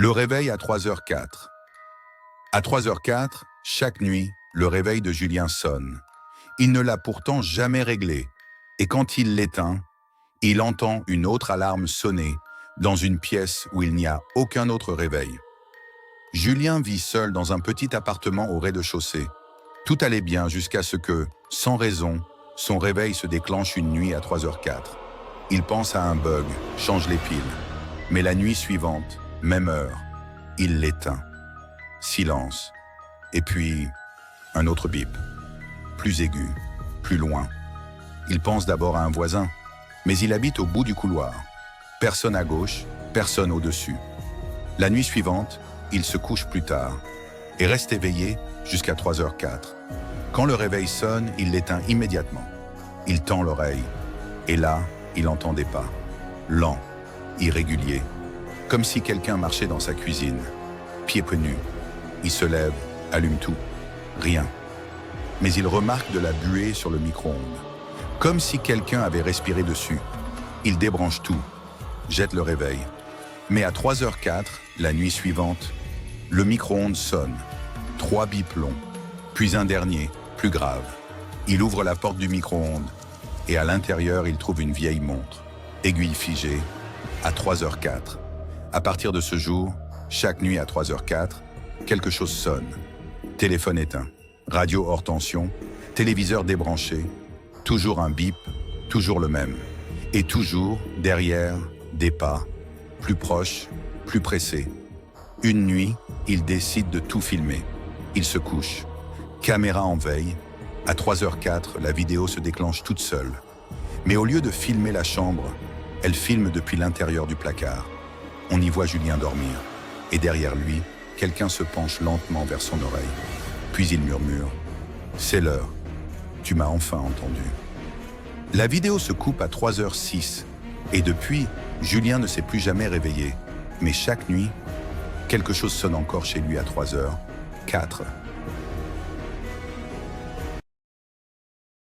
Le réveil à 3h04. À 3h04, chaque nuit, le réveil de Julien sonne. Il ne l'a pourtant jamais réglé. Et quand il l'éteint, il entend une autre alarme sonner dans une pièce où il n'y a aucun autre réveil. Julien vit seul dans un petit appartement au rez-de-chaussée. Tout allait bien jusqu'à ce que, sans raison, son réveil se déclenche une nuit à 3h04. Il pense à un bug, change les piles. Mais la nuit suivante, même heure, il l'éteint. Silence. Et puis, un autre bip. Plus aigu, plus loin. Il pense d'abord à un voisin, mais il habite au bout du couloir. Personne à gauche, personne au-dessus. La nuit suivante, il se couche plus tard et reste éveillé jusqu'à 3h04. Quand le réveil sonne, il l'éteint immédiatement. Il tend l'oreille et là, il entend des pas. Lents, irréguliers, comme si quelqu'un marchait dans sa cuisine. Pieds nus. Il se lève, allume tout. Rien. Mais il remarque de la buée sur le micro-ondes. Comme si quelqu'un avait respiré dessus. Il débranche tout, jette le réveil. Mais à 3h04, la nuit suivante, le micro-ondes sonne. 3 bips longs, puis un dernier, plus grave. Il ouvre la porte du micro-ondes et à l'intérieur, il trouve une vieille montre, aiguille figée, à 3h04. À partir de ce jour, chaque nuit à 3h04, quelque chose sonne. Téléphone éteint, radio hors tension, téléviseur débranché, toujours un bip, toujours le même. Et toujours, derrière, des pas, plus proches, plus pressés. Une nuit, il décide de tout filmer. Il se couche. Caméra en veille. À 3h04, la vidéo se déclenche toute seule. Mais au lieu de filmer la chambre, elle filme depuis l'intérieur du placard. On y voit Julien dormir. Et derrière lui, quelqu'un se penche lentement vers son oreille. Puis il murmure « C'est l'heure. Tu m'as enfin entendu. » La vidéo se coupe à 3h06. Et depuis, Julien ne s'est plus jamais réveillé. Mais chaque nuit, quelque chose sonne encore chez lui à 3h04.